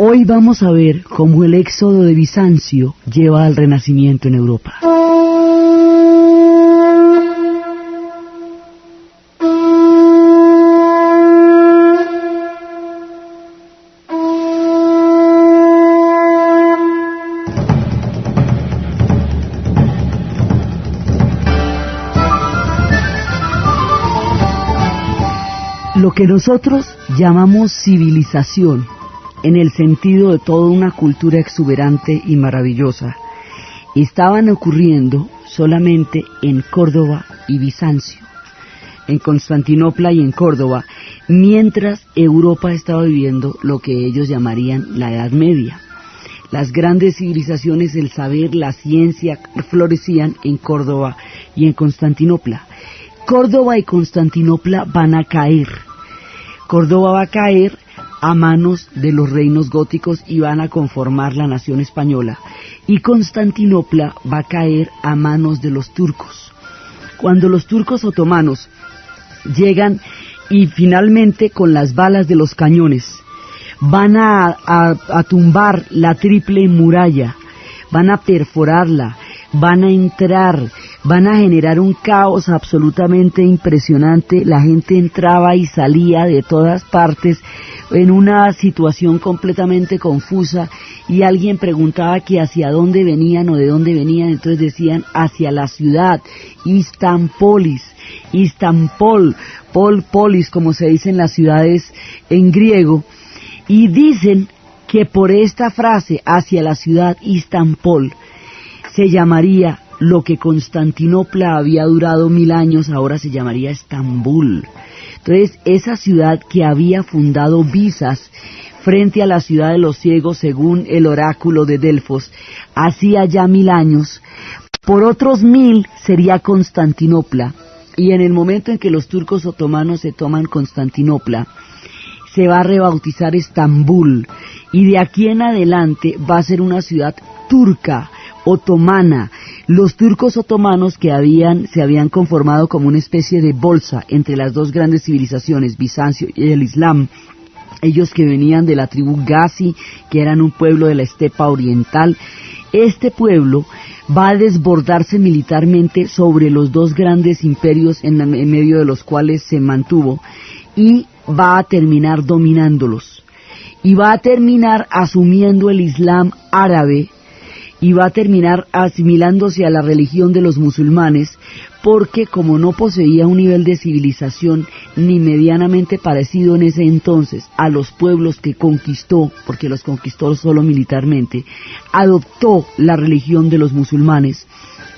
Hoy vamos a ver cómo el éxodo de Bizancio lleva al Renacimiento en Europa. Lo que nosotros llamamos civilización, en el sentido de toda una cultura exuberante y maravillosa, estaban ocurriendo solamente en Córdoba y Bizancio, en Constantinopla y en Córdoba, mientras Europa estaba viviendo lo que ellos llamarían la Edad Media. Las grandes civilizaciones, el saber, la ciencia, florecían en Córdoba y en Constantinopla. Córdoba y Constantinopla van a caer. Córdoba va a caer a manos de los reinos góticos y van a conformar la nación española. Y Constantinopla va a caer a manos de los turcos. Cuando los turcos otomanos llegan y finalmente con las balas de los cañones van a tumbar la triple muralla, van a perforarla, van a entrar, van a generar un caos absolutamente impresionante. La gente entraba y salía de todas partes en una situación completamente confusa, y alguien preguntaba que hacia dónde venían o de dónde venían. Entonces decían hacia la ciudad, Istanpolis, Istanpol, polis, como se dice en las ciudades en griego, y dicen que por esta frase, hacia la ciudad Istanpol, se llamaría lo que Constantinopla había durado 1000 años, ahora se llamaría Estambul. Entonces, esa ciudad que había fundado Bizas frente a la ciudad de los ciegos, según el oráculo de Delfos, hacía ya 1000 años, por otros 1000 sería Constantinopla, y en el momento en que los turcos otomanos se toman Constantinopla, se va a rebautizar Estambul, y de aquí en adelante va a ser una ciudad turca, otomana. Los turcos otomanos que se habían conformado como una especie de bolsa entre las dos grandes civilizaciones, Bizancio y el Islam, ellos que venían de la tribu Gazi, que eran un pueblo de la estepa oriental. Este pueblo va a desbordarse militarmente sobre los dos grandes imperios en medio de los cuales se mantuvo, y va a terminar dominándolos, y va a terminar asumiendo el Islam árabe, y va a terminar asimilándose a la religión de los musulmanes, porque como no poseía un nivel de civilización ni medianamente parecido en ese entonces a los pueblos que conquistó, porque los conquistó solo militarmente, adoptó la religión de los musulmanes,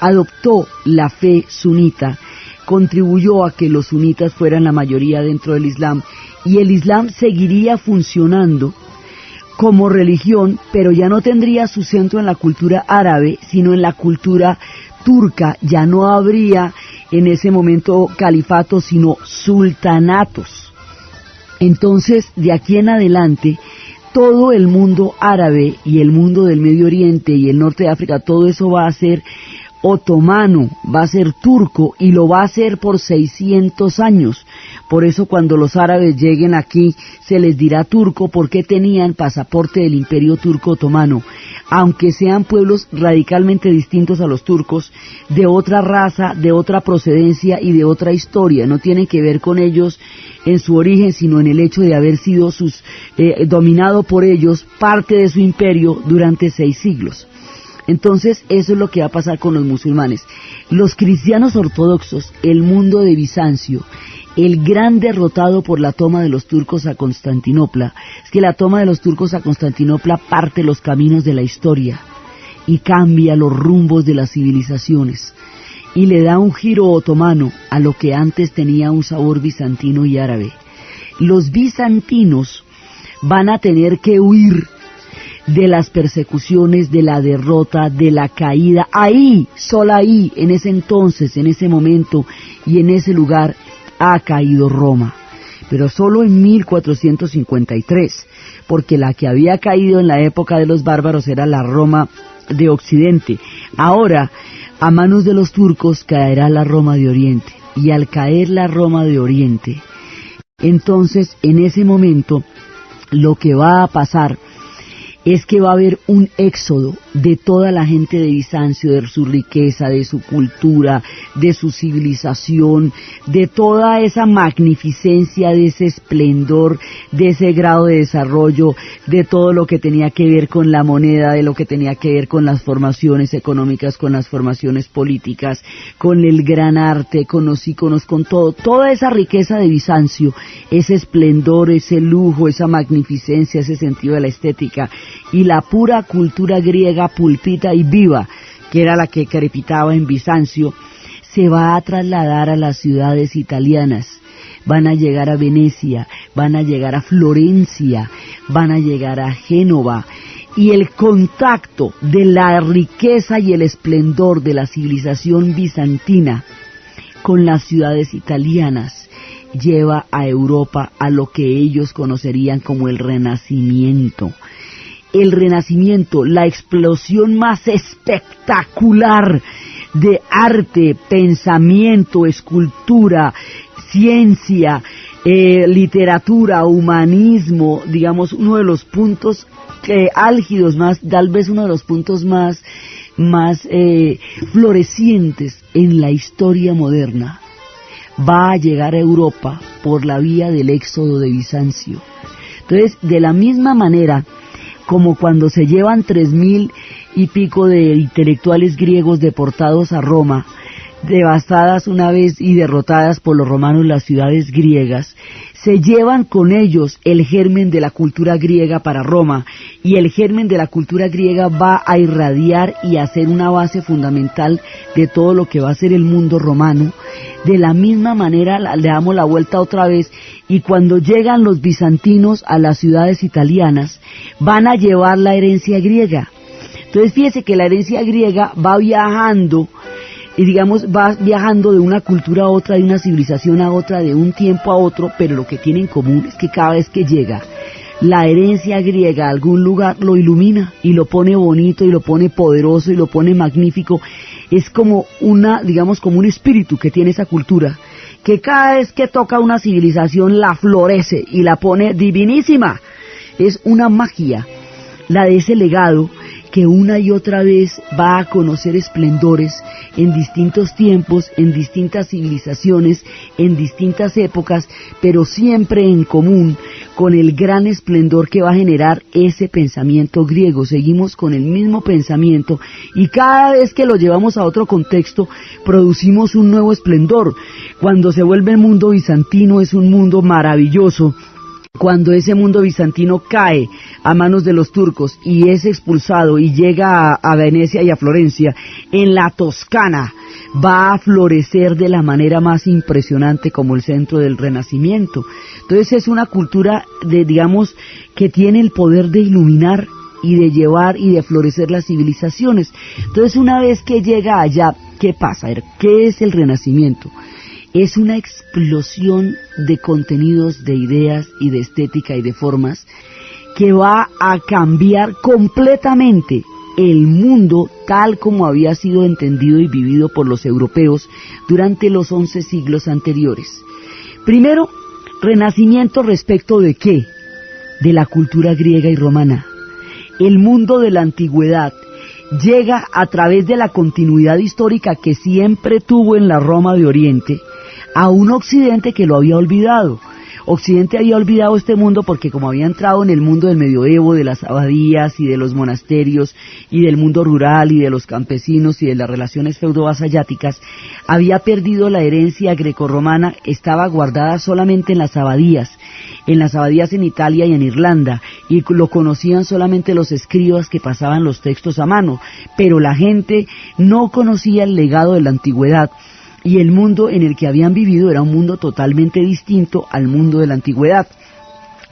adoptó la fe sunita, contribuyó a que los sunitas fueran la mayoría dentro del Islam, y el Islam seguiría funcionando como religión, pero ya no tendría su centro en la cultura árabe, sino en la cultura turca. Ya no habría en ese momento califatos, sino sultanatos. Entonces, de aquí en adelante, todo el mundo árabe y el mundo del Medio Oriente y el norte de África, todo eso va a ser otomano, va a ser turco, y lo va a hacer por 600 años. Por eso cuando los árabes lleguen aquí se les dirá turco, porque tenían pasaporte del imperio turco otomano, aunque sean pueblos radicalmente distintos a los turcos, de otra raza, de otra procedencia y de otra historia. No tienen que ver con ellos en su origen, sino en el hecho de haber sido dominado por ellos parte de su imperio durante 6 siglos. Entonces, eso es lo que va a pasar con los musulmanes. Los cristianos ortodoxos, el mundo de Bizancio, el gran derrotado por la toma de los turcos a Constantinopla, es que la toma de los turcos a Constantinopla parte los caminos de la historia y cambia los rumbos de las civilizaciones, y le da un giro otomano a lo que antes tenía un sabor bizantino y árabe. Los bizantinos van a tener que huir de las persecuciones, de la derrota, de la caída. Ahí, solo ahí, en ese entonces, en ese momento y en ese lugar, ha caído Roma. Pero solo en 1453, porque la que había caído en la época de los bárbaros era la Roma de Occidente. Ahora, a manos de los turcos, caerá la Roma de Oriente. Y al caer la Roma de Oriente, entonces, en ese momento, lo que va a pasar es que va a haber un éxodo de toda la gente de Bizancio, de su riqueza, de su cultura, de su civilización, de toda esa magnificencia, de ese esplendor, de ese grado de desarrollo, de todo lo que tenía que ver con la moneda, de lo que tenía que ver con las formaciones económicas, con las formaciones políticas, con el gran arte, con los íconos, con todo, toda esa riqueza de Bizancio, ese esplendor, ese lujo, esa magnificencia, ese sentido de la estética, y la pura cultura griega pulpita y viva, que era la que crepitaba en Bizancio, se va a trasladar a las ciudades italianas. Van a llegar a Venecia, van a llegar a Florencia, van a llegar a Génova, y el contacto de la riqueza y el esplendor de la civilización bizantina con las ciudades italianas lleva a Europa a lo que ellos conocerían como el Renacimiento. El Renacimiento, la explosión más espectacular de arte, pensamiento, escultura, ciencia, literatura, humanismo, digamos, uno de los puntos álgidos más, tal vez uno de los puntos más florecientes en la historia moderna, va a llegar a Europa por la vía del éxodo de Bizancio. Entonces, de la misma manera como cuando se llevan 3.000 y pico de intelectuales griegos deportados a Roma, devastadas una vez y derrotadas por los romanos las ciudades griegas, se llevan con ellos el germen de la cultura griega para Roma, y el germen de la cultura griega va a irradiar y a ser una base fundamental de todo lo que va a ser el mundo romano. De la misma manera le damos la vuelta otra vez, y cuando llegan los bizantinos a las ciudades italianas, van a llevar la herencia griega. Entonces fíjese que la herencia griega va viajando, y digamos va viajando de una cultura a otra, de una civilización a otra, de un tiempo a otro, pero lo que tiene en común es que cada vez que llega la herencia griega a algún lugar, lo ilumina y lo pone bonito y lo pone poderoso y lo pone magnífico. Es como digamos como un espíritu que tiene esa cultura, que cada vez que toca una civilización la florece y la pone divinísima. Es una magia la de ese legado, que una y otra vez va a conocer esplendores en distintos tiempos, en distintas civilizaciones, en distintas épocas, pero siempre en común con el gran esplendor que va a generar ese pensamiento griego. Seguimos con el mismo pensamiento, y cada vez que lo llevamos a otro contexto, producimos un nuevo esplendor. Cuando se vuelve el mundo bizantino, es un mundo maravilloso. Cuando ese mundo bizantino cae a manos de los turcos y es expulsado y llega a Venecia y a Florencia, en la Toscana va a florecer de la manera más impresionante como el centro del Renacimiento. Entonces es una cultura digamos, que tiene el poder de iluminar y de llevar y de florecer las civilizaciones. Entonces, una vez que llega allá, ¿qué pasa? ¿Qué es el Renacimiento? Es una explosión de contenidos, de ideas y de estética y de formas que va a cambiar completamente el mundo tal como había sido entendido y vivido por los europeos durante los 11 siglos anteriores. Primero, Renacimiento respecto de ¿qué? De la cultura griega y romana. El mundo de la antigüedad llega a través de la continuidad histórica que siempre tuvo en la Roma de Oriente a un Occidente que lo había olvidado. Occidente había olvidado este mundo porque, como había entrado en el mundo del medioevo, de las abadías y de los monasterios y del mundo rural y de los campesinos y de las relaciones feudo-vasalláticas, había perdido la herencia grecorromana, estaba guardada solamente en las abadías en Italia y en Irlanda, y lo conocían solamente los escribas que pasaban los textos a mano, pero la gente no conocía el legado de la antigüedad. Y el mundo en el que habían vivido era un mundo totalmente distinto al mundo de la antigüedad.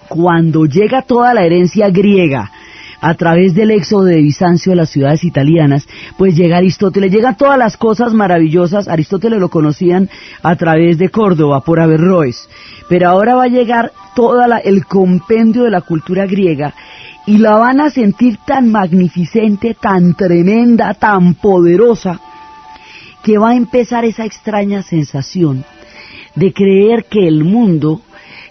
Cuando llega toda la herencia griega a través del éxodo de Bizancio a las ciudades italianas, pues llega Aristóteles, llegan todas las cosas maravillosas. Aristóteles lo conocían a través de Córdoba, por Averroes, pero ahora va a llegar el compendio de la cultura griega, y la van a sentir tan magnificente, tan tremenda, tan poderosa, que va a empezar esa extraña sensación de creer que el mundo,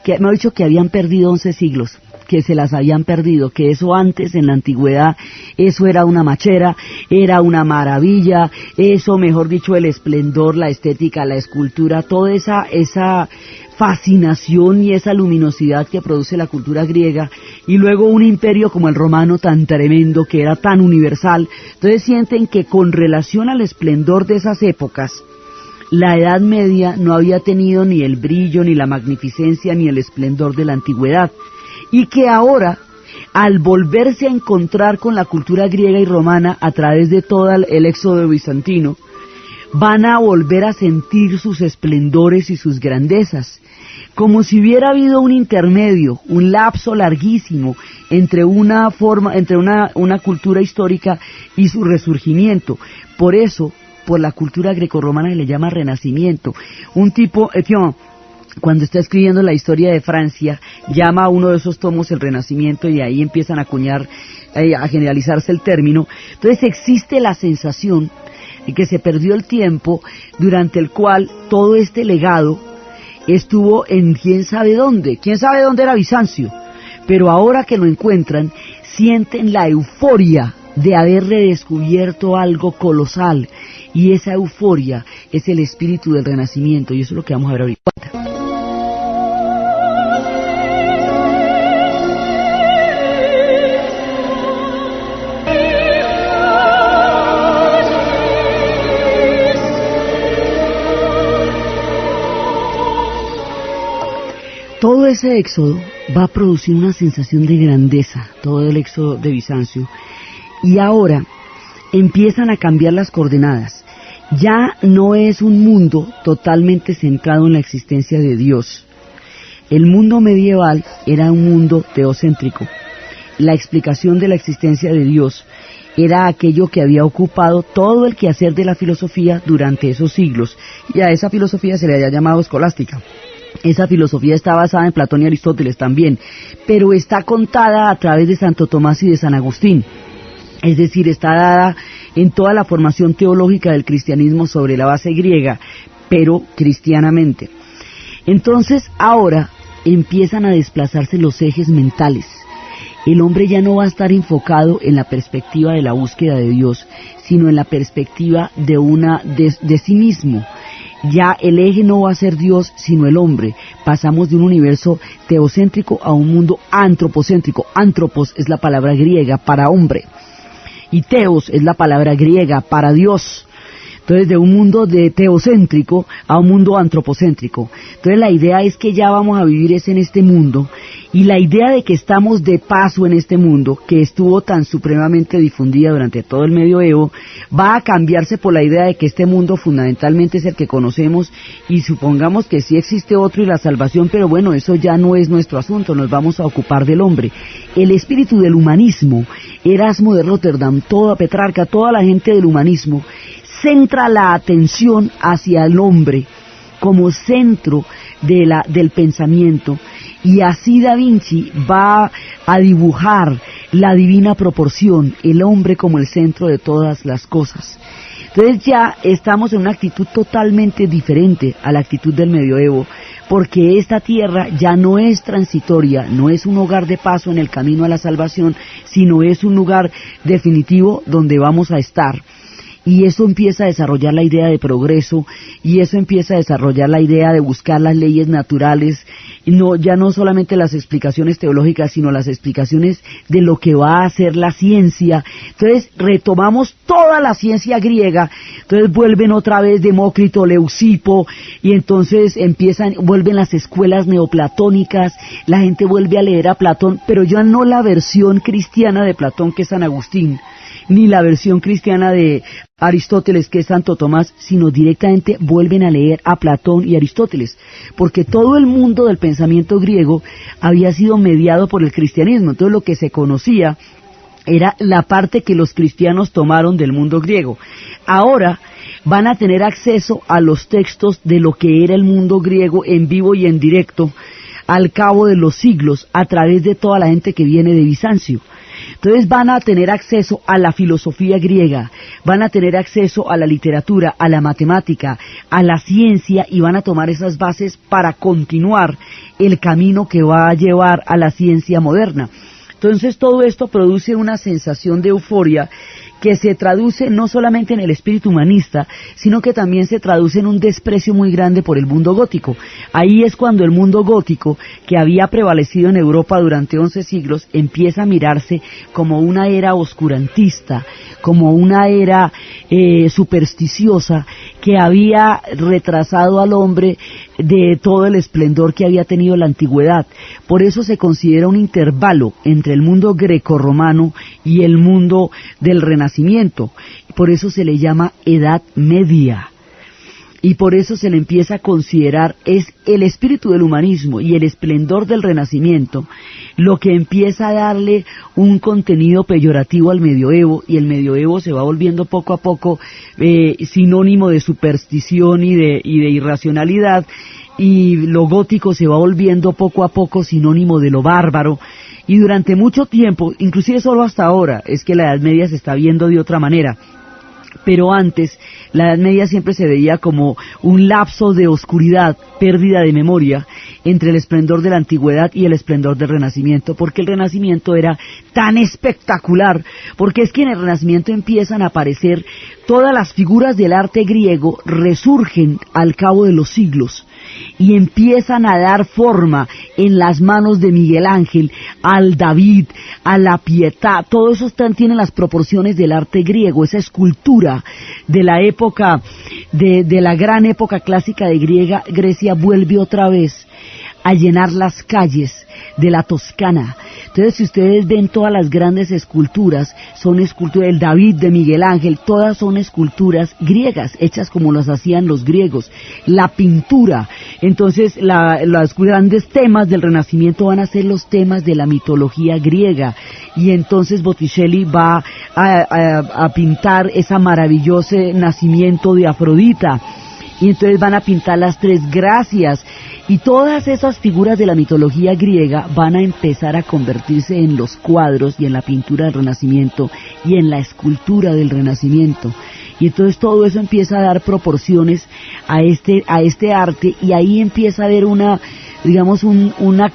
que me ha dicho que habían perdido 11 siglos, que se las habían perdido, que eso antes en la antigüedad, eso era una machera, era una maravilla, eso mejor dicho el esplendor, la estética, la escultura, toda esa fascinación y esa luminosidad que produce la cultura griega, y luego un imperio como el romano tan tremendo, que era tan universal. Entonces sienten que con relación al esplendor de esas épocas, la Edad Media no había tenido ni el brillo, ni la magnificencia, ni el esplendor de la antigüedad, y que ahora, al volverse a encontrar con la cultura griega y romana a través de todo el éxodo bizantino, van a volver a sentir sus esplendores y sus grandezas, como si hubiera habido un intermedio, un lapso larguísimo entre una cultura histórica y su resurgimiento. Por eso, por la cultura grecorromana se le llama Renacimiento. Un tipo, cuando está escribiendo la historia de Francia, llama a uno de esos tomos el Renacimiento, y ahí empiezan a acuñar, a generalizarse el término. Entonces existe la sensación de que se perdió el tiempo durante el cual todo este legado estuvo en quién sabe dónde era Bizancio, pero ahora que lo encuentran, sienten la euforia de haber redescubierto algo colosal, y esa euforia es el espíritu del Renacimiento, y eso es lo que vamos a ver ahorita. Todo ese éxodo va a producir una sensación de grandeza, todo el éxodo de Bizancio, y ahora empiezan a cambiar las coordenadas. Ya no es un mundo totalmente centrado en la existencia de Dios. El mundo medieval era un mundo teocéntrico. La explicación de la existencia de Dios era aquello que había ocupado todo el quehacer de la filosofía durante esos siglos, y a esa filosofía se le había llamado escolástica. Esa filosofía está basada en Platón y Aristóteles también, pero está contada a través de Santo Tomás y de San Agustín. Es decir, está dada en toda la formación teológica del cristianismo sobre la base griega, pero cristianamente. Entonces, ahora empiezan a desplazarse los ejes mentales. El hombre ya no va a estar enfocado en la perspectiva de la búsqueda de Dios, sino en la perspectiva de sí mismo. Ya el eje no va a ser Dios, sino el hombre. Pasamos de un universo teocéntrico a un mundo antropocéntrico. Antropos es la palabra griega para hombre, y teos es la palabra griega para Dios. Entonces, de un mundo de teocéntrico a un mundo antropocéntrico. Entonces, la idea es que ya vamos a vivir en este mundo, y la idea de que estamos de paso en este mundo, que estuvo tan supremamente difundida durante todo el medioevo, va a cambiarse por la idea de que este mundo fundamentalmente es el que conocemos, y supongamos que sí existe otro y la salvación, pero bueno, eso ya no es nuestro asunto, nos vamos a ocupar del hombre. El espíritu del humanismo, Erasmo de Rotterdam, Petrarca, toda la gente del humanismo, centra la atención hacia el hombre como centro del pensamiento, y así Da Vinci va a dibujar la divina proporción, el hombre como el centro de todas las cosas. Entonces ya estamos en una actitud totalmente diferente a la actitud del medioevo, porque esta tierra ya no es transitoria, no es un hogar de paso en el camino a la salvación, sino es un lugar definitivo donde vamos a estar. Y eso empieza a desarrollar la idea de progreso, y eso empieza a desarrollar la idea de buscar las leyes naturales, ya no solamente las explicaciones teológicas, sino las explicaciones de lo que va a hacer la ciencia. Entonces retomamos toda la ciencia griega, entonces vuelven otra vez Demócrito, Leucipo, y entonces vuelven las escuelas neoplatónicas, la gente vuelve a leer a Platón, pero ya no la versión cristiana de Platón, que es San Agustín, ni la versión cristiana de Aristóteles, que es Santo Tomás, sino directamente vuelven a leer a Platón y Aristóteles, porque todo el mundo del pensamiento griego había sido mediado por el cristianismo. Entonces lo que se conocía era la parte que los cristianos tomaron del mundo griego. Ahora van a tener acceso a los textos de lo que era el mundo griego en vivo y en directo al cabo de los siglos, a través de toda la gente que viene de Bizancio. Entonces van a tener acceso a la filosofía griega, van a tener acceso a la literatura, a la matemática, a la ciencia, y van a tomar esas bases para continuar el camino que va a llevar a la ciencia moderna. Entonces todo esto produce una sensación de euforia que se traduce no solamente en el espíritu humanista, sino que también se traduce en un desprecio muy grande por el mundo gótico. Ahí es cuando el mundo gótico, que había prevalecido en Europa durante 11 siglos, empieza a mirarse como una era oscurantista, como una era supersticiosa, que había retrasado al hombre de todo el esplendor que había tenido la antigüedad. Por eso se considera un intervalo entre el mundo grecorromano y el mundo del Renacimiento. Por eso se le llama Edad Media. Y por eso se le empieza a considerar, es el espíritu del humanismo y el esplendor del Renacimiento lo que empieza a darle un contenido peyorativo al medioevo, y el medioevo se va volviendo poco a poco sinónimo de superstición y de irracionalidad, y lo gótico se va volviendo poco a poco sinónimo de lo bárbaro. Y durante mucho tiempo, inclusive solo hasta ahora, es que la Edad Media se está viendo de otra manera. Pero antes, la Edad Media siempre se veía como un lapso de oscuridad, pérdida de memoria, entre el esplendor de la antigüedad y el esplendor del Renacimiento, porque el Renacimiento era tan espectacular, porque es que en el Renacimiento empiezan a aparecer todas las figuras del arte griego, resurgen al cabo de los siglos, y empiezan a dar forma en las manos de Miguel Ángel, al David, a la Pietà. Todo eso tiene las proporciones del arte griego, esa escultura de la época, de la gran época clásica de Grecia, vuelve otra vez a llenar las calles de la Toscana. Entonces, si ustedes ven todas las grandes esculturas, son esculturas del David, de Miguel Ángel, todas son esculturas griegas, hechas como las hacían los griegos. La pintura, entonces los grandes temas del Renacimiento van a ser los temas de la mitología griega, y entonces Botticelli va a pintar ese maravilloso nacimiento de Afrodita, y entonces van a pintar las tres gracias, y todas esas figuras de la mitología griega van a empezar a convertirse en los cuadros y en la pintura del Renacimiento y en la escultura del Renacimiento. Y entonces todo eso empieza a dar proporciones a este arte, y ahí empieza a haber una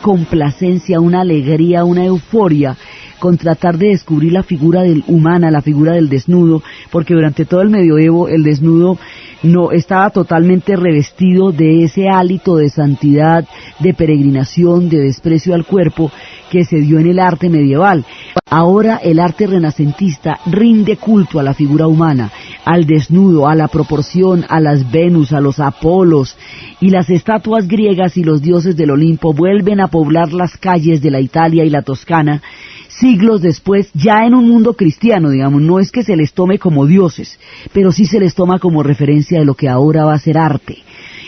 complacencia, una alegría, una euforia con tratar de descubrir la figura humana, la figura del desnudo, porque durante todo el medioevo el desnudo no estaba totalmente revestido de ese hálito de santidad, de peregrinación, de desprecio al cuerpo que se dio en el arte medieval. Ahora el arte renacentista rinde culto a la figura humana, al desnudo, a la proporción, a las Venus, a los Apolos, y las estatuas griegas y los dioses del Olimpo vuelven a poblar las calles de la Italia y la Toscana, siglos después, ya en un mundo cristiano, digamos. No es que se les tome como dioses, pero sí se les toma como referencia de lo que ahora va a ser arte.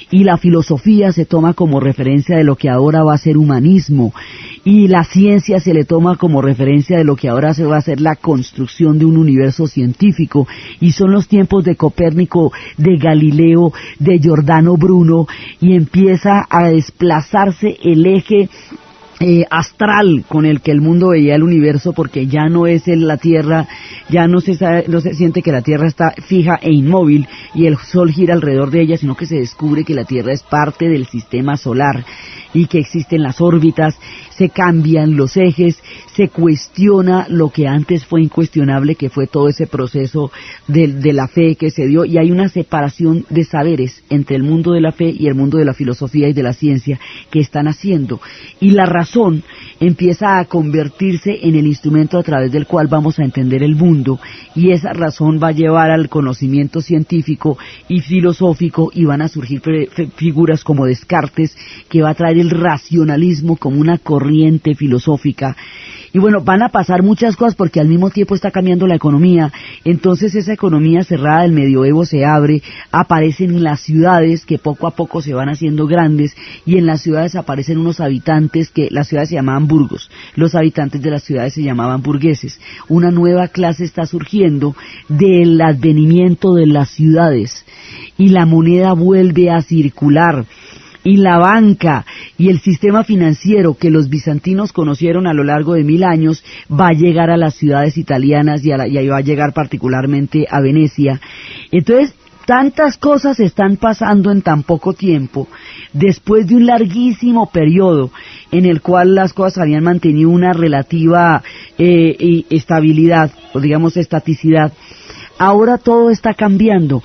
Y la filosofía se toma como referencia de lo que ahora va a ser humanismo, y la ciencia se le toma como referencia de lo que ahora se va a hacer la construcción de un universo científico, y son los tiempos de Copérnico, de Galileo, de Giordano Bruno, y empieza a desplazarse el eje astral con el que el mundo veía el universo, porque ya no es la Tierra, ya no se siente que la Tierra está fija e inmóvil y el Sol gira alrededor de ella, sino que se descubre que la Tierra es parte del sistema solar y que existen las órbitas, se cambian los ejes, se cuestiona lo que antes fue incuestionable, que fue todo ese proceso de la fe que se dio, y hay una separación de saberes entre el mundo de la fe y el mundo de la filosofía y de la ciencia que están haciendo, y la razón empieza a convertirse en el instrumento a través del cual vamos a entender el mundo, y esa razón va a llevar al conocimiento científico y filosófico, y van a surgir figuras como Descartes, que va a traer el racionalismo como una corriente filosófica. Y bueno, van a pasar muchas cosas porque al mismo tiempo está cambiando la economía. Entonces esa economía cerrada del medioevo se abre, aparecen las ciudades que poco a poco se van haciendo grandes, y en las ciudades aparecen unos habitantes que las ciudades se llamaban burgos, los habitantes de las ciudades se llamaban burgueses. Una nueva clase está surgiendo del advenimiento de las ciudades, y la moneda vuelve a circular, y la banca y el sistema financiero que los bizantinos conocieron a lo largo de 1000 años va a llegar a las ciudades italianas y ahí va a llegar particularmente a Venecia. Entonces, tantas cosas están pasando en tan poco tiempo, después de un larguísimo periodo en el cual las cosas habían mantenido una relativa estabilidad, o digamos estaticidad. Ahora todo está cambiando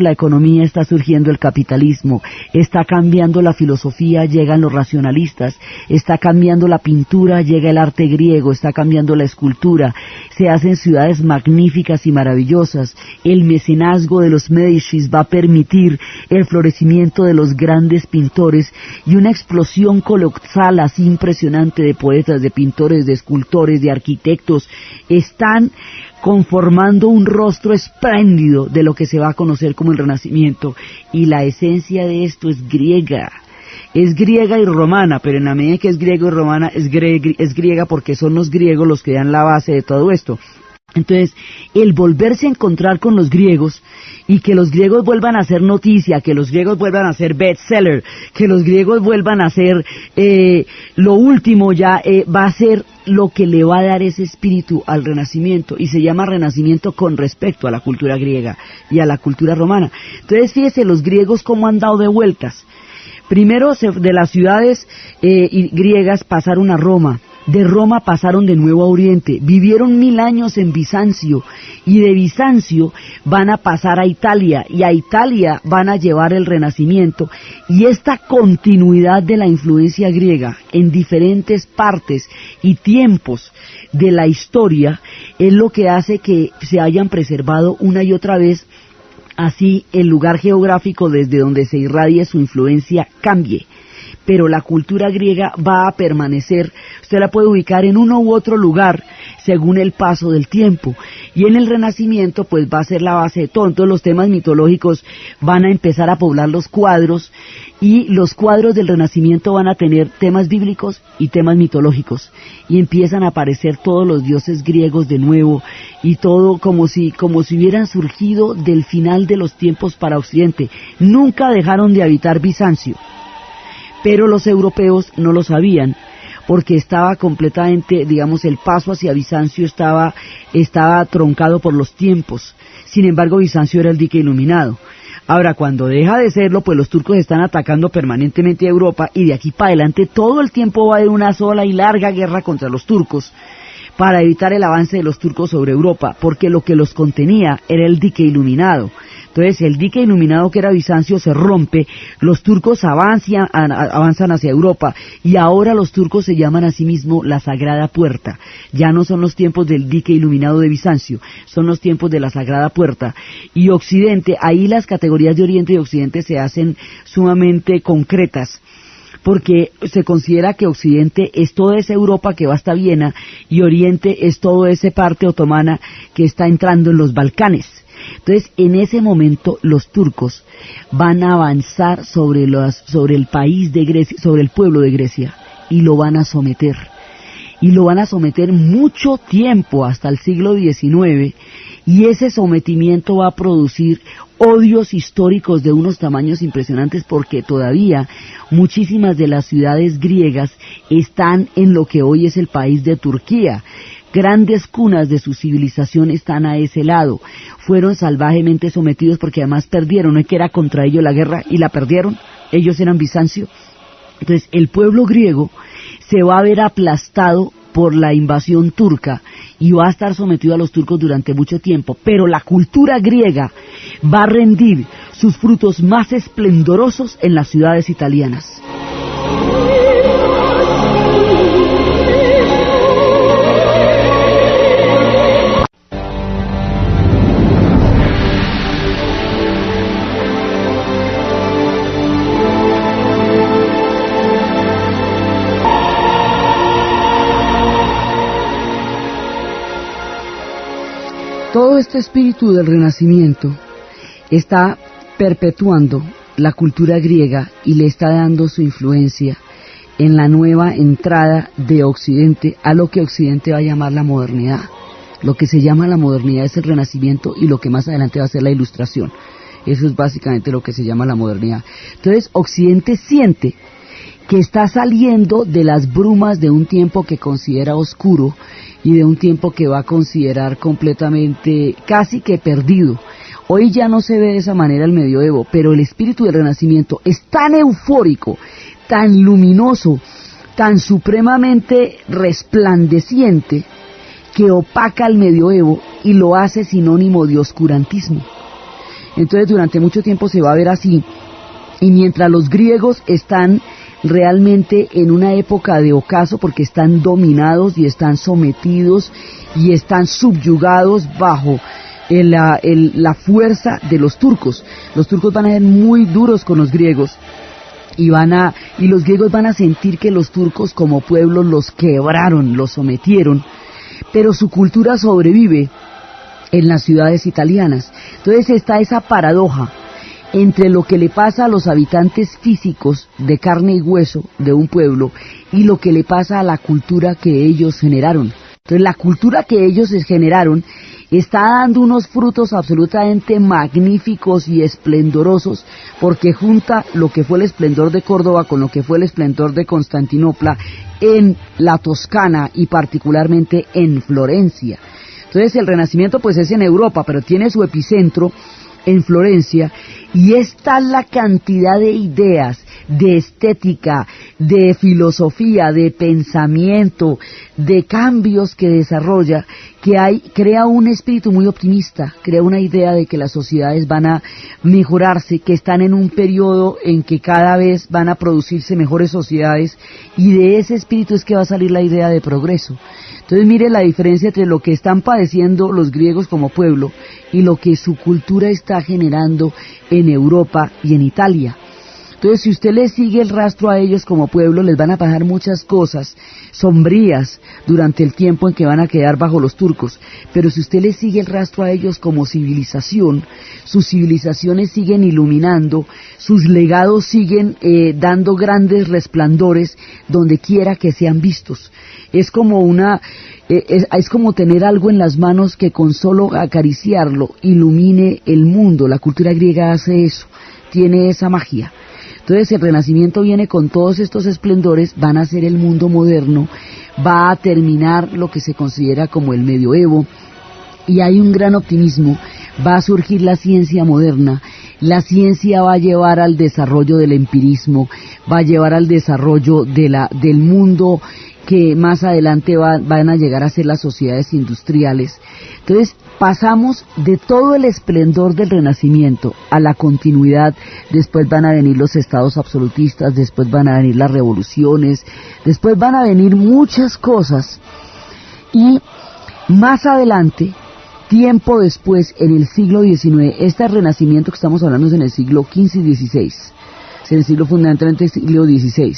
la economía, está surgiendo el capitalismo, está cambiando la filosofía, llegan los racionalistas, está cambiando la pintura, llega el arte griego, está cambiando la escultura, se hacen ciudades magníficas y maravillosas, el mecenazgo de los Médicis va a permitir el florecimiento de los grandes pintores y una explosión colosal así impresionante de poetas, de pintores, de escultores, de arquitectos, están conformando un rostro espléndido de lo que se va a conocer como el Renacimiento, y la esencia de esto es griega y romana, pero en la medida que es griego y romana es griega porque son los griegos los que dan la base de todo esto. Entonces, el volverse a encontrar con los griegos y que los griegos vuelvan a hacer noticia, que los griegos vuelvan a ser bestseller, que los griegos vuelvan a ser lo último ya, va a ser lo que le va a dar ese espíritu al Renacimiento, y se llama Renacimiento con respecto a la cultura griega y a la cultura romana. Entonces, fíjese los griegos cómo han dado de vueltas. Primero de las ciudades griegas pasaron a Roma. De Roma pasaron de nuevo a Oriente, vivieron 1000 años en Bizancio, y de Bizancio van a pasar a Italia, y a Italia van a llevar el Renacimiento, y esta continuidad de la influencia griega en diferentes partes y tiempos de la historia es lo que hace que se hayan preservado una y otra vez, así el lugar geográfico desde donde se irradie su influencia cambie. Pero la cultura griega va a permanecer, usted la puede ubicar en uno u otro lugar según el paso del tiempo, y en el Renacimiento pues va a ser la base de todo. Entonces los temas mitológicos van a empezar a poblar los cuadros, y los cuadros del Renacimiento van a tener temas bíblicos y temas mitológicos, y empiezan a aparecer todos los dioses griegos de nuevo, y todo como si hubieran surgido del final de los tiempos para Occidente. Nunca dejaron de habitar Bizancio, pero los europeos no lo sabían, porque estaba completamente, digamos, el paso hacia Bizancio estaba troncado por los tiempos. Sin embargo, Bizancio era el dique iluminado. Ahora, cuando deja de serlo, pues los turcos están atacando permanentemente a Europa, y de aquí para adelante todo el tiempo va a haber una sola y larga guerra contra los turcos, para evitar el avance de los turcos sobre Europa, porque lo que los contenía era el dique iluminado. Entonces el dique iluminado, que era Bizancio, se rompe, los turcos avanzan hacia Europa, y ahora los turcos se llaman a sí mismos la Sagrada Puerta. Ya no son los tiempos del dique iluminado de Bizancio, son los tiempos de la Sagrada Puerta. Y Occidente, ahí las categorías de Oriente y Occidente se hacen sumamente concretas, porque se considera que Occidente es toda esa Europa que va hasta Viena, y Oriente es toda esa parte otomana que está entrando en los Balcanes. Entonces, en ese momento, los turcos van a avanzar sobre el país de Grecia, sobre el pueblo de Grecia, y lo van a someter. Y lo van a someter mucho tiempo, hasta el siglo XIX, y ese sometimiento va a producir odios históricos de unos tamaños impresionantes, porque todavía muchísimas de las ciudades griegas están en lo que hoy es el país de Turquía. Grandes cunas de su civilización están a ese lado. Fueron salvajemente sometidos porque además perdieron, no es que era contra ellos la guerra y la perdieron, ellos eran Bizancio. Entonces el pueblo griego se va a ver aplastado por la invasión turca y va a estar sometido a los turcos durante mucho tiempo, pero la cultura griega va a rendir sus frutos más esplendorosos en las ciudades italianas. Todo este espíritu del Renacimiento está perpetuando la cultura griega y le está dando su influencia en la nueva entrada de Occidente a lo que Occidente va a llamar la modernidad. Lo que se llama la modernidad es el Renacimiento, y lo que más adelante va a ser la Ilustración. Eso es básicamente lo que se llama la modernidad. Entonces Occidente siente que está saliendo de las brumas de un tiempo que considera oscuro y de un tiempo que va a considerar completamente casi que perdido. Hoy ya no se ve de esa manera el medioevo, pero el espíritu del Renacimiento es tan eufórico, tan luminoso, tan supremamente resplandeciente, que opaca al medioevo y lo hace sinónimo de oscurantismo. Entonces durante mucho tiempo se va a ver así, y mientras los griegos están realmente en una época de ocaso porque están dominados y están sometidos y están subyugados bajo la fuerza de los turcos. Los turcos van a ser muy duros con los griegos y los griegos van a sentir que los turcos como pueblo los quebraron, los sometieron, pero su cultura sobrevive en las ciudades italianas. Entonces está esa paradoja entre lo que le pasa a los habitantes físicos de carne y hueso de un pueblo y lo que le pasa a la cultura que ellos generaron. Entonces la cultura que ellos generaron está dando unos frutos absolutamente magníficos y esplendorosos, porque junta lo que fue el esplendor de Córdoba con lo que fue el esplendor de Constantinopla en la Toscana y particularmente en Florencia. Entonces el Renacimiento pues es en Europa, pero tiene su epicentro en Florencia, y esta es la cantidad de ideas, de estética, de filosofía, de pensamiento, de cambios que desarrolla, crea un espíritu muy optimista, crea una idea de que las sociedades van a mejorarse, que están en un periodo en que cada vez van a producirse mejores sociedades, y de ese espíritu es que va a salir la idea de progreso. Entonces mire la diferencia entre lo que están padeciendo los griegos como pueblo y lo que su cultura está generando en Europa y en Italia. Entonces, si usted les sigue el rastro a ellos como pueblo, les van a pasar muchas cosas sombrías durante el tiempo en que van a quedar bajo los turcos. Pero si usted les sigue el rastro a ellos como civilización, sus civilizaciones siguen iluminando, sus legados siguen dando grandes resplandores donde quiera que sean vistos. Es como es como tener algo en las manos que con solo acariciarlo ilumine el mundo. La cultura griega hace eso, tiene esa magia. Entonces el Renacimiento viene con todos estos esplendores, van a ser el mundo moderno, va a terminar lo que se considera como el medioevo, y hay un gran optimismo, va a surgir la ciencia moderna, la ciencia va a llevar al desarrollo del empirismo, va a llevar al desarrollo del mundo que más adelante van a llegar a ser las sociedades industriales. Entonces pasamos de todo el esplendor del Renacimiento a la continuidad. Después van a venir los estados absolutistas, después van a venir las revoluciones, después van a venir muchas cosas, y más adelante, tiempo después, en el siglo XIX, este Renacimiento que estamos hablando es en el siglo XV y XVI, es en el siglo fundamentalmente el siglo XVI,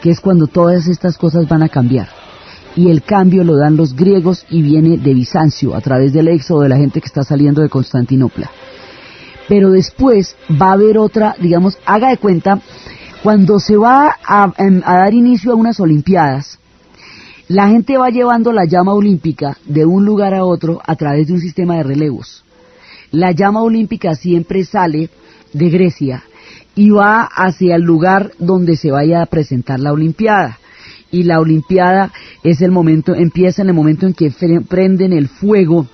que es cuando todas estas cosas van a cambiar. Y el cambio lo dan los griegos y viene de Bizancio, a través del éxodo de la gente que está saliendo de Constantinopla. Pero después va a haber otra, digamos, haga de cuenta, cuando se va a dar inicio a unas olimpiadas, la gente va llevando la llama olímpica de un lugar a otro a través de un sistema de relevos. La llama olímpica siempre sale de Grecia y va hacia el lugar donde se vaya a presentar la olimpiada. Y la olimpiada empieza en el momento en que prenden el fuego,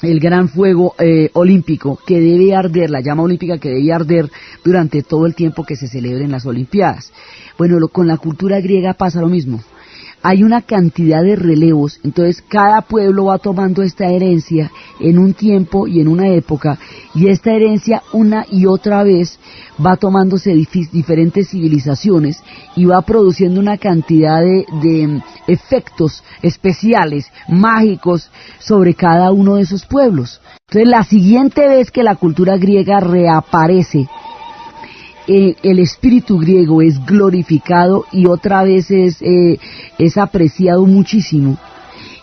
el gran fuego olímpico que debe arder, la llama olímpica que debe arder durante todo el tiempo que se celebren las olimpiadas. Bueno, con la cultura griega pasa lo mismo. Hay una cantidad de relevos, entonces cada pueblo va tomando esta herencia en un tiempo y en una época, y esta herencia una y otra vez va tomándose diferentes civilizaciones y va produciendo una cantidad de efectos especiales, mágicos, sobre cada uno de esos pueblos. Entonces la siguiente vez que la cultura griega reaparece, el espíritu griego es glorificado y otra vez es apreciado muchísimo,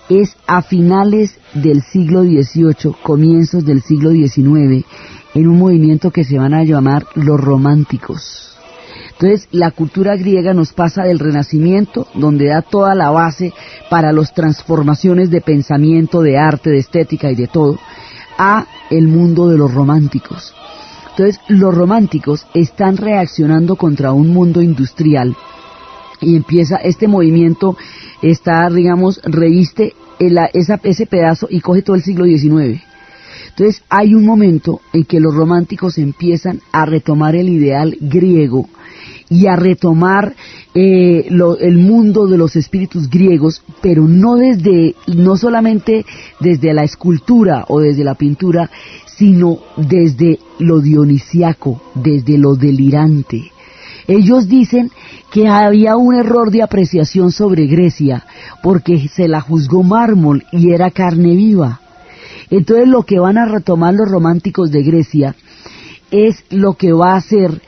es a finales del siglo XVIII, comienzos del siglo XIX, en un movimiento que se van a llamar los románticos. Entonces la cultura griega nos pasa del Renacimiento, donde da toda la base para las transformaciones de pensamiento, de arte, de estética y de todo, a el mundo de los románticos. Entonces los románticos están reaccionando contra un mundo industrial y empieza este movimiento, está, digamos, reviste ese pedazo y coge todo el siglo XIX. Entonces hay un momento en que los románticos empiezan a retomar el ideal griego y a retomar el mundo de los espíritus griegos, pero no solamente desde la escultura o desde la pintura, sino desde lo dionisiaco, desde lo delirante. Ellos dicen que había un error de apreciación sobre Grecia, porque se la juzgó mármol y era carne viva. Entonces lo que van a retomar los románticos de Grecia es lo que va a ser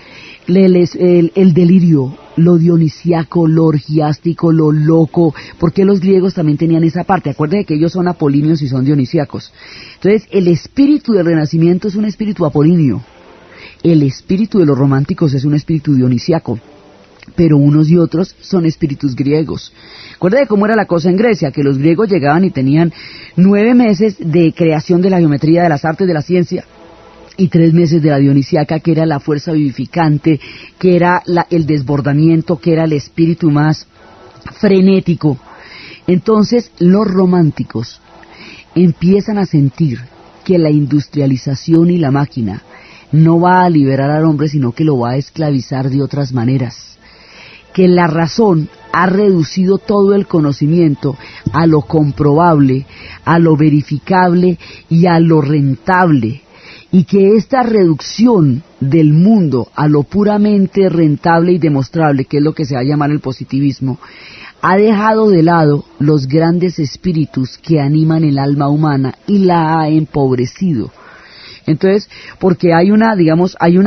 el delirio, lo dionisiaco, lo orgiástico, lo loco, porque los griegos también tenían esa parte. Acuérdense que ellos son apolíneos y son dionisíacos. Entonces el espíritu del Renacimiento es un espíritu apolíneo, el espíritu de los románticos es un espíritu dionisiaco, pero unos y otros son espíritus griegos. Acuérdense cómo era la cosa en Grecia, que los griegos llegaban y tenían 9 meses de creación de la geometría, de las artes, de la ciencia, y 3 meses de la dionisiaca, que era la fuerza vivificante, que era el desbordamiento, que era el espíritu más frenético. Entonces los románticos empiezan a sentir que la industrialización y la máquina no va a liberar al hombre, sino que lo va a esclavizar de otras maneras, que la razón ha reducido todo el conocimiento a lo comprobable, a lo verificable y a lo rentable, y que esta reducción del mundo a lo puramente rentable y demostrable, que es lo que se va a llamar el positivismo, ha dejado de lado los grandes espíritus que animan el alma humana y la ha empobrecido. Entonces, porque hay una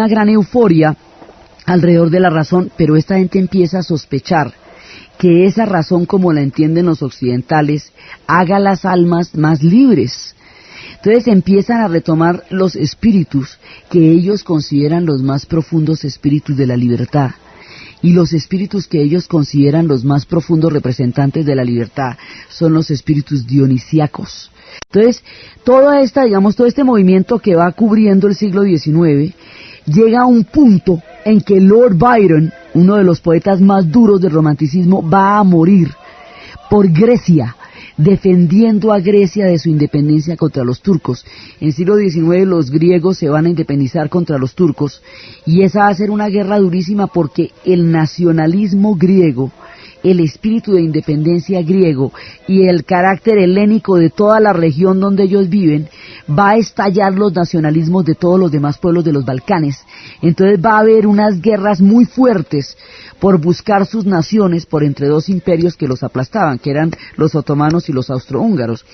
gran euforia alrededor de la razón, pero esta gente empieza a sospechar que esa razón, como la entienden los occidentales, haga las almas más libres. Entonces empiezan a retomar los espíritus que ellos consideran los más profundos espíritus de la libertad, y los espíritus que ellos consideran los más profundos representantes de la libertad son los espíritus dionisíacos. Entonces, todo este movimiento que va cubriendo el siglo XIX, llega a un punto en que Lord Byron, uno de los poetas más duros del romanticismo, va a morir por Grecia, defendiendo a Grecia de su independencia contra los turcos. En el siglo XIX los griegos se van a independizar contra los turcos, y esa va a ser una guerra durísima, porque el nacionalismo griego, el espíritu de independencia griego y el carácter helénico de toda la región donde ellos viven, va a estallar los nacionalismos de todos los demás pueblos de los Balcanes. Entonces va a haber unas guerras muy fuertes por buscar sus naciones por entre dos imperios que los aplastaban, que eran los otomanos y los austrohúngaros.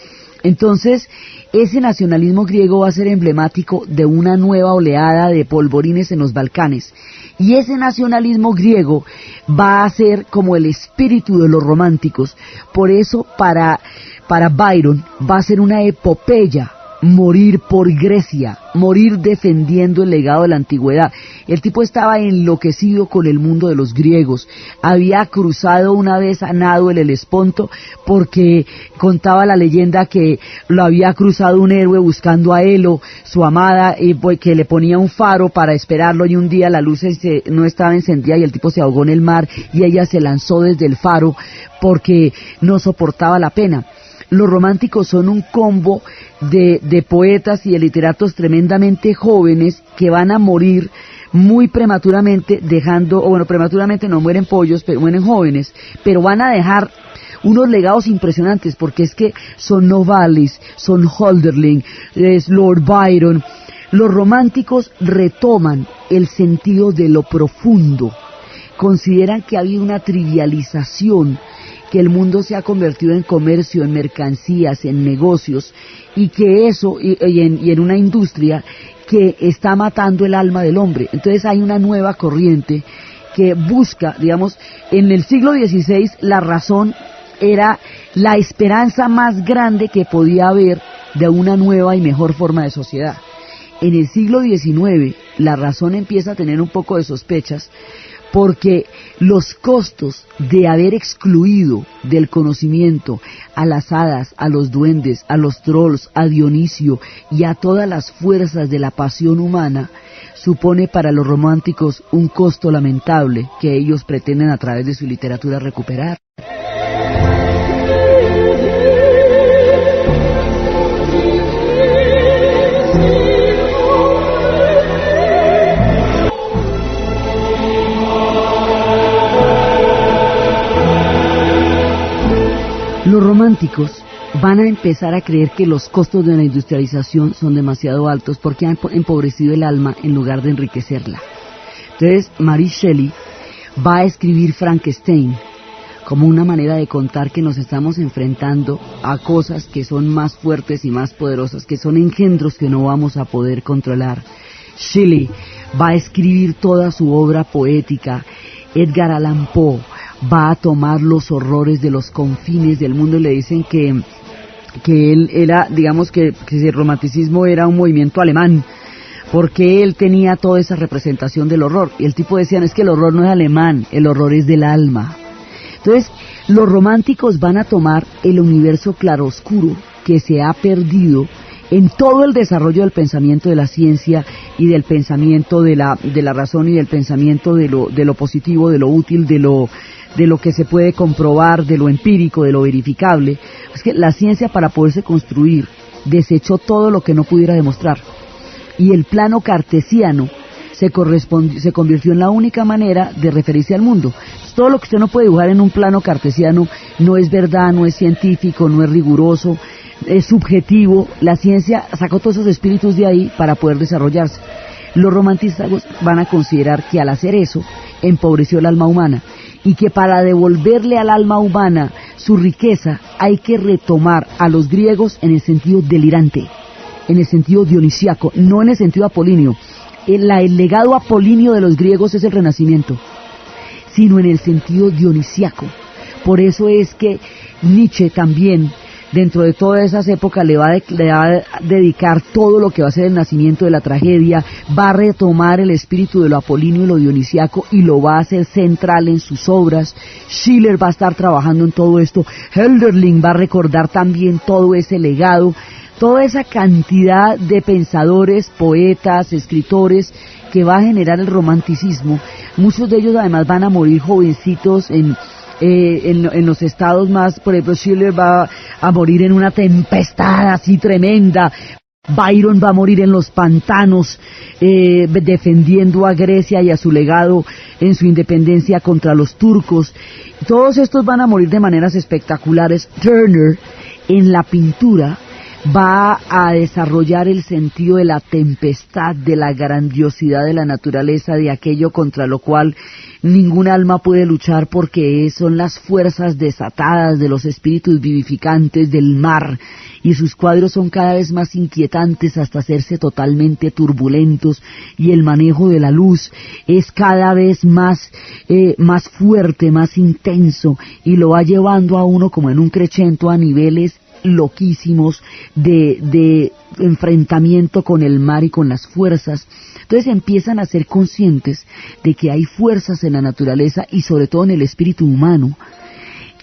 Entonces, ese nacionalismo griego va a ser emblemático de una nueva oleada de polvorines en los Balcanes. Y ese nacionalismo griego va a ser como el espíritu de los románticos. Por eso, para Byron, va a ser una epopeya morir por Grecia, morir defendiendo el legado de la antigüedad. El tipo estaba enloquecido con el mundo de los griegos. Había cruzado una vez a nado el Helesponto, porque contaba la leyenda que lo había cruzado un héroe buscando a Helo, su amada, y que le ponía un faro para esperarlo, y un día la luz no estaba encendida y el tipo se ahogó en el mar, y ella se lanzó desde el faro porque no soportaba la pena. Los románticos son un combo de poetas y de literatos tremendamente jóvenes que van a morir muy prematuramente, prematuramente no mueren pollos, pero mueren jóvenes, pero van a dejar unos legados impresionantes, porque es que son Novalis, son Hölderlin, es Lord Byron. Los románticos retoman el sentido de lo profundo, consideran que había una trivialización, que el mundo se ha convertido en comercio, en mercancías, en negocios, y que eso, y en una industria que está matando el alma del hombre. Entonces hay una nueva corriente que busca, en el siglo XVI la razón era la esperanza más grande que podía haber de una nueva y mejor forma de sociedad. En el siglo XIX la razón empieza a tener un poco de sospechas, porque los costos de haber excluido del conocimiento a las hadas, a los duendes, a los trolls, a Dionisio y a todas las fuerzas de la pasión humana supone para los románticos un costo lamentable que ellos pretenden a través de su literatura recuperar. Los románticos van a empezar a creer que los costos de la industrialización son demasiado altos porque han empobrecido el alma en lugar de enriquecerla. Entonces, Mary Shelley va a escribir Frankenstein como una manera de contar que nos estamos enfrentando a cosas que son más fuertes y más poderosas, que son engendros que no vamos a poder controlar. Shelley va a escribir toda su obra poética. Edgar Allan Poe va a tomar los horrores de los confines del mundo. Le dicen que él era, digamos que el romanticismo era un movimiento alemán, porque él tenía toda esa representación del horror. Y el tipo decía, no, es que el horror no es alemán, el horror es del alma. Entonces, los románticos van a tomar el universo claroscuro que se ha perdido en todo el desarrollo del pensamiento de la ciencia y del pensamiento de la razón y del pensamiento de lo positivo, de lo útil, de lo que se puede comprobar, de lo empírico, de lo verificable. Es que la ciencia, para poderse construir, desechó todo lo que no pudiera demostrar. Y el plano cartesiano se convirtió en la única manera de referirse al mundo. Todo lo que usted no puede dibujar en un plano cartesiano no es verdad, no es científico, no es riguroso, es subjetivo. La ciencia sacó todos esos espíritus de ahí para poder desarrollarse. Los románticos van a considerar que al hacer eso empobreció el alma humana, y que para devolverle al alma humana su riqueza hay que retomar a los griegos en el sentido delirante, en el sentido dionisíaco, no en el sentido apolíneo. El legado apolíneo de los griegos es el Renacimiento, sino en el sentido dionisíaco. Por eso es que Nietzsche también, dentro de todas esas épocas, le va a dedicar todo lo que va a ser el nacimiento de la tragedia, va a retomar el espíritu de lo apolíneo y lo dionisíaco y lo va a hacer central en sus obras. Schiller va a estar trabajando en todo esto, Hölderlin va a recordar también todo ese legado, toda esa cantidad de pensadores, poetas, escritores que va a generar el romanticismo. Muchos de ellos además van a morir jovencitos en los estados más. Por ejemplo, Schiller va a morir en una tempestad así tremenda. Byron va a morir en los pantanos, defendiendo a Grecia y a su legado en su independencia contra los turcos. Todos estos van a morir de maneras espectaculares. Turner, en la pintura, va a desarrollar el sentido de la tempestad, de la grandiosidad de la naturaleza, de aquello contra lo cual ningún alma puede luchar, porque son las fuerzas desatadas de los espíritus vivificantes del mar, y sus cuadros son cada vez más inquietantes hasta hacerse totalmente turbulentos, y el manejo de la luz es cada vez más fuerte, más intenso, y lo va llevando a uno como en un crescendo a niveles loquísimos de enfrentamiento con el mar y con las fuerzas. Entonces empiezan a ser conscientes de que hay fuerzas en la naturaleza y sobre todo en el espíritu humano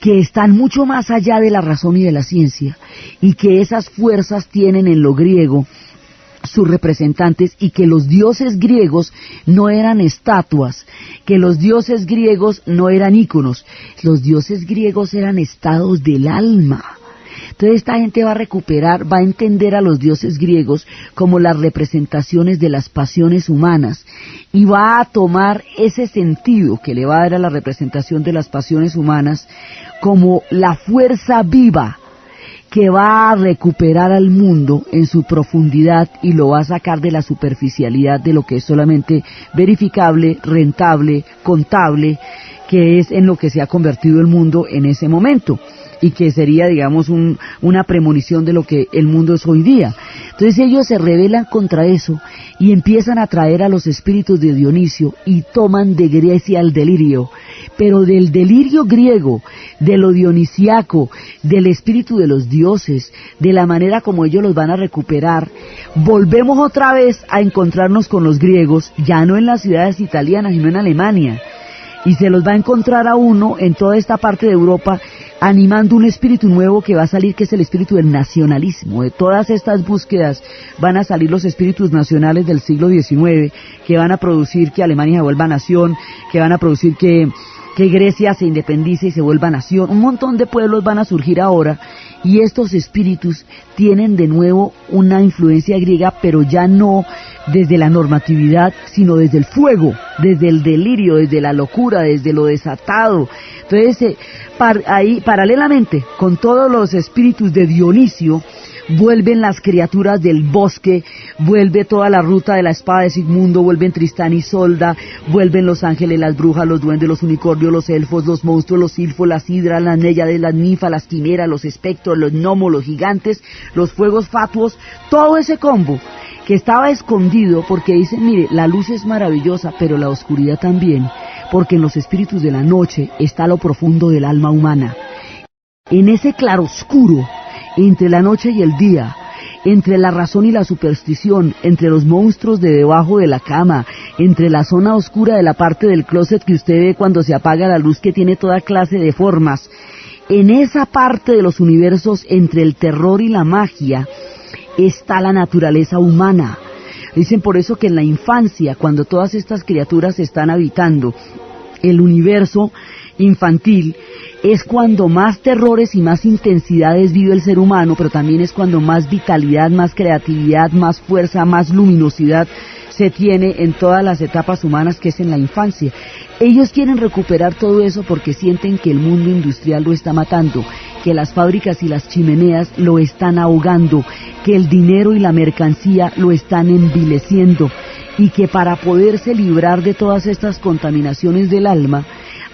que están mucho más allá de la razón y de la ciencia, y que esas fuerzas tienen en lo griego sus representantes, y que los dioses griegos no eran estatuas, que los dioses griegos no eran íconos, los dioses griegos eran estados del alma. Entonces esta gente va a recuperar, va a entender a los dioses griegos como las representaciones de las pasiones humanas, y va a tomar ese sentido que le va a dar a la representación de las pasiones humanas como la fuerza viva que va a recuperar al mundo en su profundidad y lo va a sacar de la superficialidad de lo que es solamente verificable, rentable, contable, que es en lo que se ha convertido el mundo en ese momento, y que sería, digamos, una premonición de lo que el mundo es hoy día. Entonces ellos se rebelan contra eso y empiezan a traer a los espíritus de Dionisio y toman de Grecia el delirio, pero del delirio griego, de lo dionisiaco, del espíritu de los dioses, de la manera como ellos los van a recuperar. Volvemos otra vez a encontrarnos con los griegos, ya no en las ciudades italianas, sino en Alemania, y se los va a encontrar a uno en toda esta parte de Europa animando un espíritu nuevo que va a salir, que es el espíritu del nacionalismo. De todas estas búsquedas van a salir los espíritus nacionales del siglo XIX, que van a producir que Alemania se vuelva nación, que van a producir que Grecia se independice y se vuelva nación. Un montón de pueblos van a surgir ahora, y estos espíritus tienen de nuevo una influencia griega, pero ya no desde la normatividad, sino desde el fuego, desde el delirio, desde la locura, desde lo desatado. Entonces, ahí, paralelamente con todos los espíritus de Dionisio, vuelven las criaturas del bosque, vuelve toda la ruta de la espada de Sigmundo, vuelven Tristán y Isolda, vuelven los ángeles, las brujas, los duendes, los unicornios, los elfos, los monstruos, los silfos, las hidras, las néyades, las ninfas, las quimeras, los espectros, los gnomos, los gigantes, los fuegos fatuos, todo ese combo que estaba escondido, porque dicen, mire, la luz es maravillosa, pero la oscuridad también, porque en los espíritus de la noche está lo profundo del alma humana. En ese claroscuro entre la noche y el día, entre la razón y la superstición, entre los monstruos de debajo de la cama, entre la zona oscura de la parte del closet que usted ve cuando se apaga la luz, que tiene toda clase de formas, en esa parte de los universos, entre el terror y la magia, está la naturaleza humana. Dicen por eso que en la infancia, cuando todas estas criaturas están habitando el universo infantil, es cuando más terrores y más intensidades vive el ser humano, pero también es cuando más vitalidad, más creatividad, más fuerza, más luminosidad se tiene en todas las etapas humanas, que es en la infancia. Ellos quieren recuperar todo eso porque sienten que el mundo industrial lo está matando, que las fábricas y las chimeneas lo están ahogando, que el dinero y la mercancía lo están envileciendo, y que para poderse librar de todas estas contaminaciones del alma,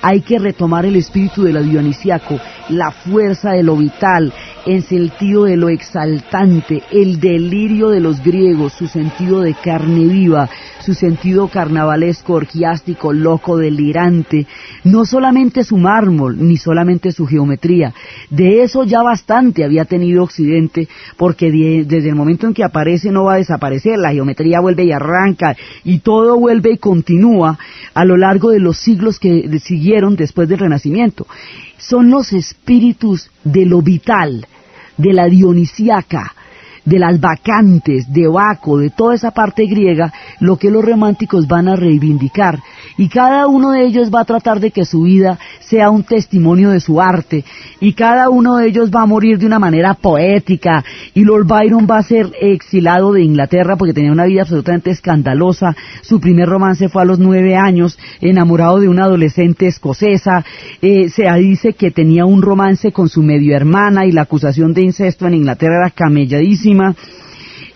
hay que retomar el espíritu de lo dionisiaco, la fuerza de lo vital, el sentido de lo exaltante, el delirio de los griegos, su sentido de carne viva, su sentido carnavalesco, orgiástico, loco, delirante, no solamente su mármol, ni solamente su geometría. De eso ya bastante había tenido Occidente, porque desde el momento en que aparece no va a desaparecer, la geometría vuelve y arranca, y todo vuelve y continúa a lo largo de los siglos que siguieron después del Renacimiento. Son los espíritus de lo vital, de la dionisiaca, de las bacantes, de Baco, de toda esa parte griega, lo que los románticos van a reivindicar. Y cada uno de ellos va a tratar de que su vida sea un testimonio de su arte, y cada uno de ellos va a morir de una manera poética, y Lord Byron va a ser exilado de Inglaterra porque tenía una vida absolutamente escandalosa. Su primer romance fue a los 9 años, enamorado de una adolescente escocesa. Se dice que tenía un romance con su medio hermana, y la acusación de incesto en Inglaterra era camelladísima.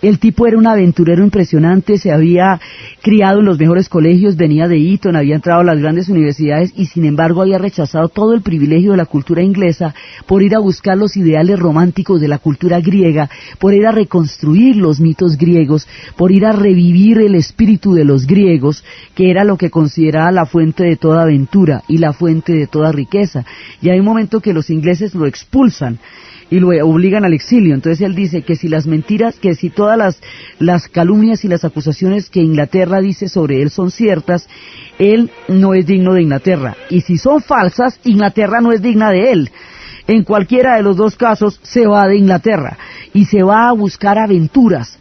El tipo era un aventurero impresionante, se había criado en los mejores colegios, venía de Eton, había entrado a las grandes universidades, y sin embargo había rechazado todo el privilegio de la cultura inglesa por ir a buscar los ideales románticos de la cultura griega, por ir a reconstruir los mitos griegos, por ir a revivir el espíritu de los griegos, que era lo que consideraba la fuente de toda aventura y la fuente de toda riqueza. Y hay un momento que los ingleses lo expulsan y lo obligan al exilio. Entonces él dice que si las mentiras, que si todas las calumnias y las acusaciones que Inglaterra dice sobre él son ciertas, él no es digno de Inglaterra, y si son falsas, Inglaterra no es digna de él. En cualquiera de los dos casos se va de Inglaterra y se va a buscar aventuras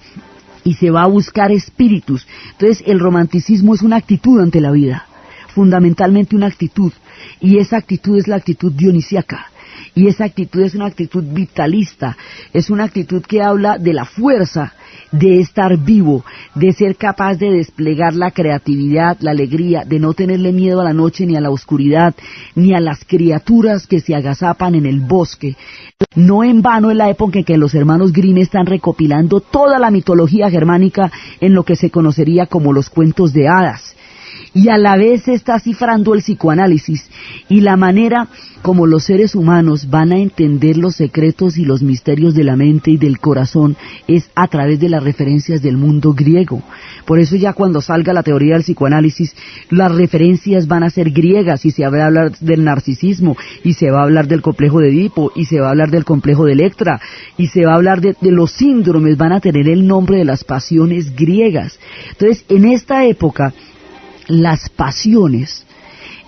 y se va a buscar espíritus. Entonces el romanticismo es una actitud ante la vida, fundamentalmente una actitud, y esa actitud es la actitud dionisiaca. Y esa actitud es una actitud vitalista, es una actitud que habla de la fuerza de estar vivo, de ser capaz de desplegar la creatividad, la alegría, de no tenerle miedo a la noche, ni a la oscuridad, ni a las criaturas que se agazapan en el bosque. No en vano es la época en que los hermanos Grimm están recopilando toda la mitología germánica en lo que se conocería como los cuentos de hadas. Y a la vez se está cifrando el psicoanálisis y la manera como los seres humanos van a entender los secretos y los misterios de la mente y del corazón es a través de las referencias del mundo griego. Por eso ya cuando salga la teoría del psicoanálisis, las referencias van a ser griegas, y se va a hablar del narcisismo, y se va a hablar del complejo de Edipo, y se va a hablar del complejo de Electra, y se va a hablar de los síndromes, van a tener el nombre de las pasiones griegas. Entonces, en esta época, las pasiones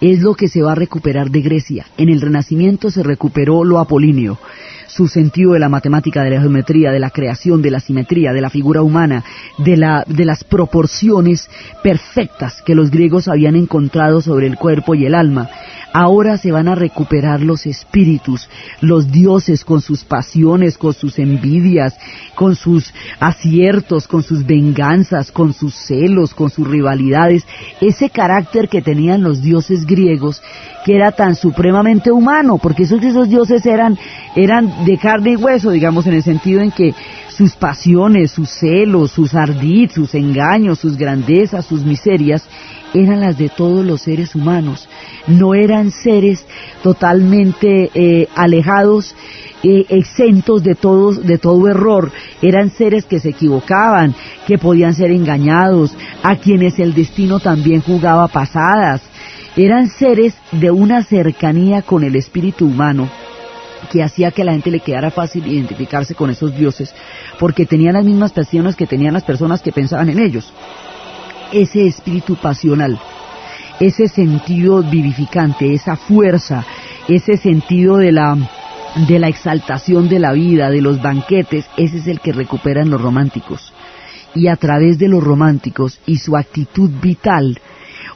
es lo que se va a recuperar de Grecia. En el Renacimiento se recuperó lo apolíneo, su sentido de la matemática, de la geometría, de la creación, de la simetría, de la figura humana, de las proporciones perfectas que los griegos habían encontrado sobre el cuerpo y el alma. Ahora se van a recuperar los espíritus, los dioses con sus pasiones, con sus envidias, con sus aciertos, con sus venganzas, con sus celos, con sus rivalidades. Ese carácter que tenían los dioses griegos, que era tan supremamente humano, porque esos dioses eran de carne y hueso, digamos, en el sentido en que sus pasiones, sus celos, sus ardid, sus engaños, sus grandezas, sus miserias, eran las de todos los seres humanos. No eran seres totalmente alejados, exentos de todo error. Eran seres que se equivocaban, que podían ser engañados, a quienes el destino también jugaba pasadas. Eran seres de una cercanía con el espíritu humano que hacía que a la gente le quedara fácil identificarse con esos dioses, porque tenían las mismas pasiones que tenían las personas que pensaban en ellos. Ese espíritu pasional, ese sentido vivificante, esa fuerza, ese sentido de la exaltación de la vida, de los banquetes, ese es el que recuperan los románticos. Y a través de los románticos y su actitud vital,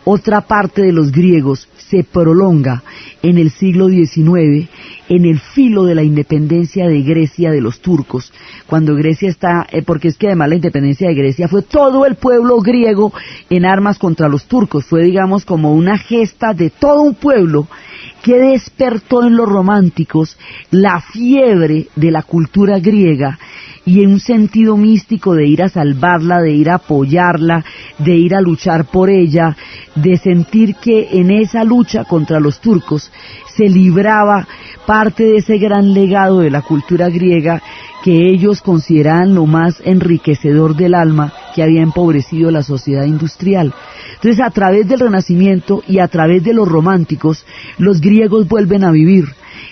otra parte de los griegos se prolonga en el siglo XIX, en el filo de la independencia de Grecia de los turcos, cuando Grecia está, porque es que además la independencia de Grecia fue todo el pueblo griego en armas contra los turcos, fue digamos como una gesta de todo un pueblo que despertó en los románticos la fiebre de la cultura griega y en un sentido místico de ir a salvarla, de ir a apoyarla, de ir a luchar por ella, de sentir que en esa lucha contra los turcos se libraba parte de ese gran legado de la cultura griega que ellos consideraban lo más enriquecedor del alma que había empobrecido la sociedad industrial. Entonces, a través del Renacimiento y a través de los románticos, los griegos vuelven a vivir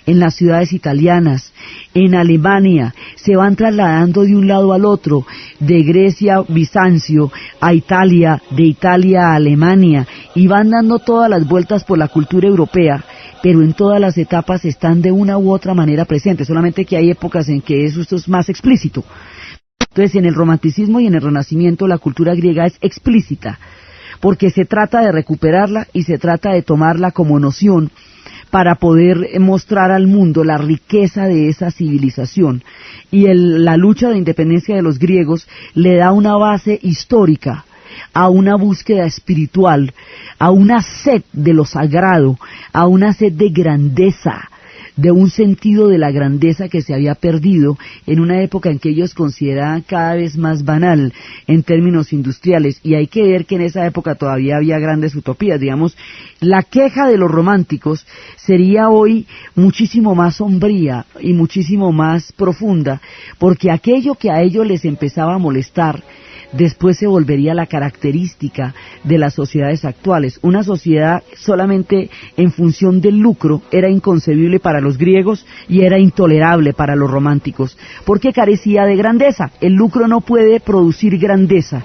en las ciudades italianas, en Alemania, se van trasladando de un lado al otro, de Grecia, Bizancio, a Italia, de Italia a Alemania, y van dando todas las vueltas por la cultura europea, pero en todas las etapas están de una u otra manera presentes, solamente que hay épocas en que esto es más explícito. Entonces, en el romanticismo y en el Renacimiento la cultura griega es explícita, porque se trata de recuperarla y se trata de tomarla como noción para poder mostrar al mundo la riqueza de esa civilización. Y la lucha de independencia de los griegos le da una base histórica a una búsqueda espiritual, a una sed de lo sagrado, a una sed de grandeza, de un sentido de la grandeza que se había perdido en una época en que ellos consideraban cada vez más banal en términos industriales, y hay que ver que en esa época todavía había grandes utopías. Digamos, la queja de los románticos sería hoy muchísimo más sombría y muchísimo más profunda, porque aquello que a ellos les empezaba a molestar después se volvería la característica de las sociedades actuales. Una sociedad solamente en función del lucro era inconcebible para los griegos y era intolerable para los románticos, porque carecía de grandeza. El lucro no puede producir grandeza,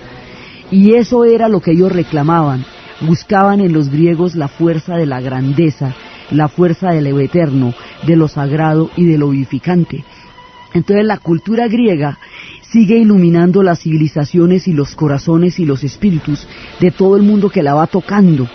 y eso era lo que ellos reclamaban. Buscaban en los griegos la fuerza de la grandeza, la fuerza de lo eterno, de lo sagrado y de lo vivificante. Entonces la cultura griega sigue iluminando las civilizaciones y los corazones y los espíritus de todo el mundo que la va tocando,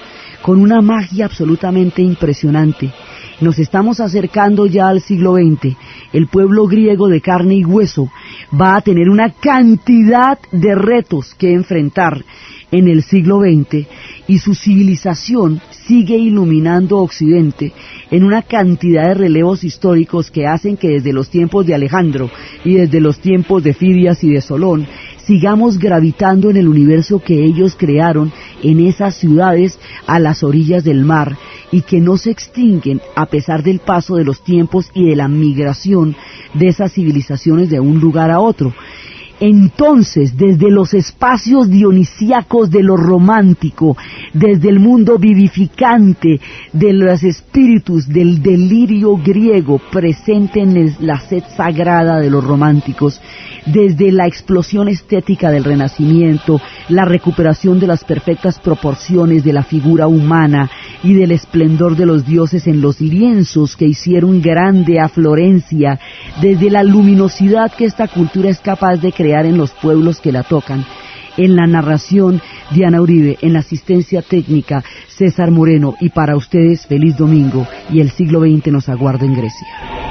con una magia absolutamente impresionante. Nos estamos acercando ya al siglo XX. El pueblo griego de carne y hueso va a tener una cantidad de retos que enfrentar en el siglo XX, y su civilización sigue iluminando Occidente en una cantidad de relevos históricos que hacen que desde los tiempos de Alejandro y desde los tiempos de Fidias y de Solón sigamos gravitando en el universo que ellos crearon en esas ciudades a las orillas del mar, y que no se extinguen a pesar del paso de los tiempos y de la migración de esas civilizaciones de un lugar a otro. Entonces, desde los espacios dionisíacos de lo romántico, desde el mundo vivificante de los espíritus del delirio griego presente en la sed sagrada de los románticos, desde la explosión estética del Renacimiento, la recuperación de las perfectas proporciones de la figura humana y del esplendor de los dioses en los lienzos que hicieron grande a Florencia, desde la luminosidad que esta cultura es capaz de crear en los pueblos que la tocan. En la narración, Diana Uribe; en la asistencia técnica, César Moreno, y para ustedes, feliz domingo, y el siglo XX nos aguarda en Grecia.